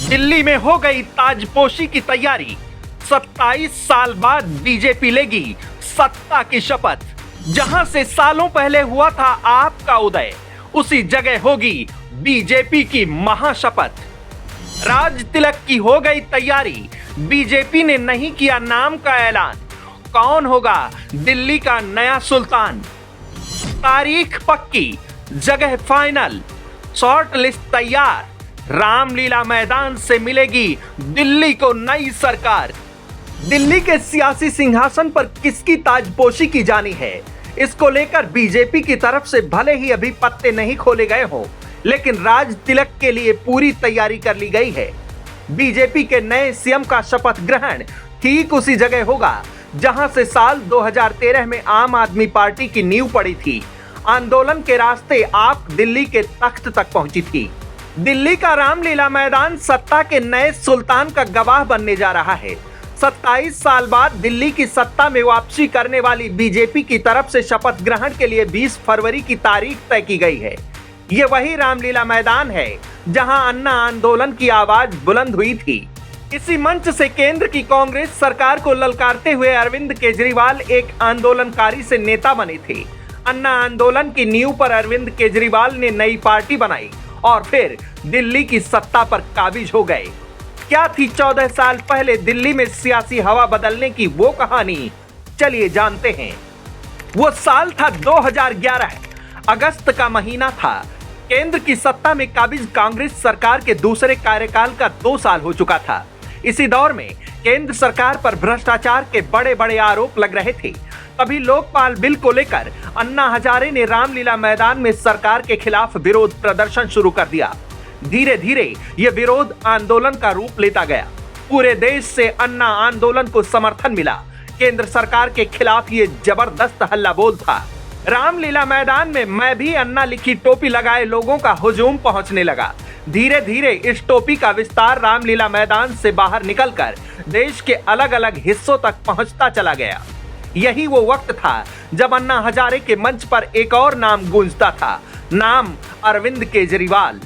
दिल्ली में हो गई ताजपोशी की तैयारी। 27 साल बाद बीजेपी लेगी सत्ता की शपथ। जहां से सालों पहले हुआ था आपका उदय, उसी जगह होगी बीजेपी की महाशपथ। राज तिलक की हो गई तैयारी। बीजेपी ने नहीं किया नाम का ऐलान। कौन होगा दिल्ली का नया सुल्तान? तारीख पक्की, जगह फाइनल, शॉर्ट लिस्ट तैयार। रामलीला मैदान से मिलेगी दिल्ली को नई सरकार। दिल्ली के सियासी सिंहासन पर किसकी ताजपोशी की जानी है, इसको लेकर बीजेपी की तरफ से भले ही अभी पत्ते नहीं खोले गए हों, लेकिन राज तिलक के लिए पूरी तैयारी कर ली गई है। बीजेपी के नए सीएम का शपथ ग्रहण ठीक उसी जगह होगा जहां से साल 2013 में आम आदमी पार्टी की नींव पड़ी थी। आंदोलन के रास्ते आप दिल्ली के तख्त तक पहुंची थी। दिल्ली का रामलीला मैदान सत्ता के नए सुल्तान का गवाह बनने जा रहा है। 27 साल बाद दिल्ली की सत्ता में वापसी करने वाली बीजेपी की तरफ से शपथ ग्रहण के लिए 20 फरवरी की तारीख तय की गई है। ये वही रामलीला मैदान है जहां अन्ना आंदोलन की आवाज बुलंद हुई थी। इसी मंच से केंद्र की कांग्रेस सरकार को ललकारते हुए अरविंद केजरीवाल एक आंदोलनकारी से नेता बने थे। अन्ना आंदोलन की नींव पर अरविंद केजरीवाल ने नई पार्टी बनाई और फिर दिल्ली की सत्ता पर काबिज हो गए। क्या थी 14 साल पहले दिल्ली में सियासी हवा बदलने की वो कहानी? चलिए जानते हैं। वो साल था 2011, अगस्त का महीना था। केंद्र की सत्ता में काबिज कांग्रेस सरकार के दूसरे कार्यकाल का 2 साल हो चुका था। इसी दौर में केंद्र सरकार पर भ्रष्टाचार के बड़े बड़े आरोप लग रहे थे। तभी लोकपाल बिल को लेकर अन्ना हजारे ने रामलीला मैदान में सरकार के खिलाफ विरोध प्रदर्शन शुरू कर दिया। धीरे धीरे ये विरोध आंदोलन का रूप लेता गया। पूरे देश से अन्ना आंदोलन को समर्थन मिला। केंद्र सरकार के खिलाफ ये जबरदस्त हल्ला बोल था। रामलीला मैदान में मैं भी अन्ना लिखी टोपी लगाए लोगों का हुजूम पहुंचने लगा। धीरे धीरे इस टोपी का विस्तार रामलीला मैदान से बाहर निकलकर देश के अलग अलग हिस्सों तक पहुंचता चला गया। यही वो वक्त था जब अन्ना हजारे के मंच पर एक और नाम गूंजता था, नाम अरविंद केजरीवाल।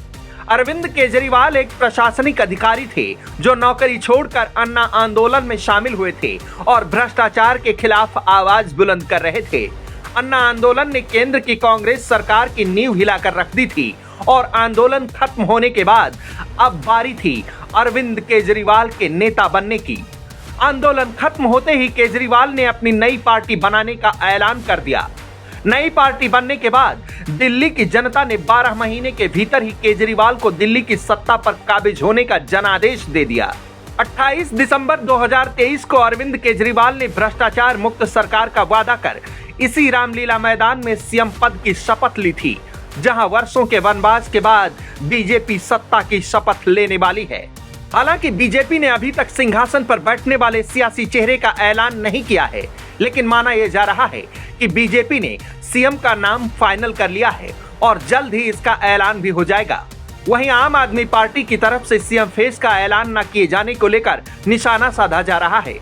अरविंद केजरीवाल एक प्रशासनिक अधिकारी थे जो नौकरी छोड़कर अन्ना आंदोलन में शामिल हुए थे और भ्रष्टाचार के खिलाफ आवाज बुलंद कर रहे थे। अन्ना आंदोलन ने केंद्र की कांग्रेस सरकार की नींव हिलाकर रख दी थी और आंदोलन खत्म होने के बाद अब बारी थी अरविंद केजरीवाल के नेता बनने की। आंदोलन खत्म होते ही केजरीवाल ने अपनी नई पार्टी बनाने का ऐलान कर दिया। नई पार्टी बनने के बाद दिल्ली की जनता ने 12 महीने के भीतर ही केजरीवाल को दिल्ली की सत्ता पर काबिज होने का जनादेश दे दिया। 28 दिसंबर 2023 को अरविंद केजरीवाल ने भ्रष्टाचार मुक्त सरकार का वादा कर इसी रामलीला मैदान में सीएम पद की शपथ ली थी, जहां वर्षों के वनवास के बाद बीजेपी सत्ता की शपथ लेने वाली है। हालांकि बीजेपी ने अभी तक सिंहासन पर बैठने वाले सियासी चेहरे का ऐलान नहीं किया है, लेकिन माना यह जा रहा है कि बीजेपी ने सीएम का नाम फाइनल कर लिया है और जल्द ही इसका ऐलान भी हो जाएगा। वहीं आम आदमी पार्टी की तरफ से सीएम फेस का ऐलान न किए जाने को लेकर निशाना साधा जा रहा है।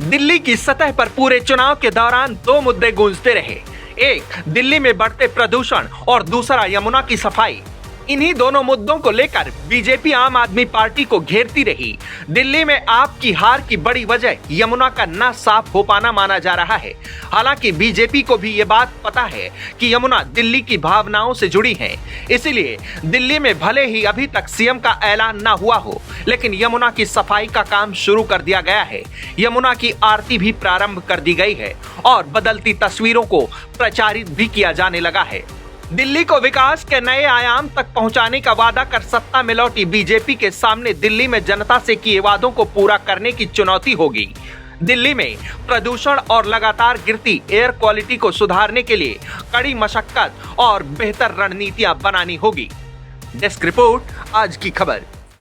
दिल्ली की सतह पर पूरे चुनाव के दौरान 2 मुद्दे गूंजते रहे। एक, दिल्ली में बढ़ते प्रदूषण और दूसरा यमुना की सफाई। इन्हीं दोनों मुद्दों को लेकर बीजेपी आम आदमी पार्टी को घेरती रही। दिल्ली में आपकी हार की बड़ी वजह यमुना का न साफ हो पाना माना जा रहा है। हालांकि बीजेपी को भी ये बात पता है कि यमुना दिल्ली की भावनाओं से जुड़ी है, इसीलिए दिल्ली में भले ही अभी तक सीएम का ऐलान ना हुआ हो, लेकिन यमुना की सफाई का काम शुरू कर दिया गया है। यमुना की आरती भी प्रारंभ कर दी गई है और बदलती तस्वीरों को प्रचारित भी किया जाने लगा है। दिल्ली को विकास के नए आयाम तक पहुंचाने का वादा कर सत्ता में लौटी बीजेपी के सामने दिल्ली में जनता से किए वादों को पूरा करने की चुनौती होगी। दिल्ली में प्रदूषण और लगातार गिरती एयर क्वालिटी को सुधारने के लिए कड़ी मशक्कत और बेहतर रणनीतियां बनानी होगी। डेस्क रिपोर्ट, आज की खबर।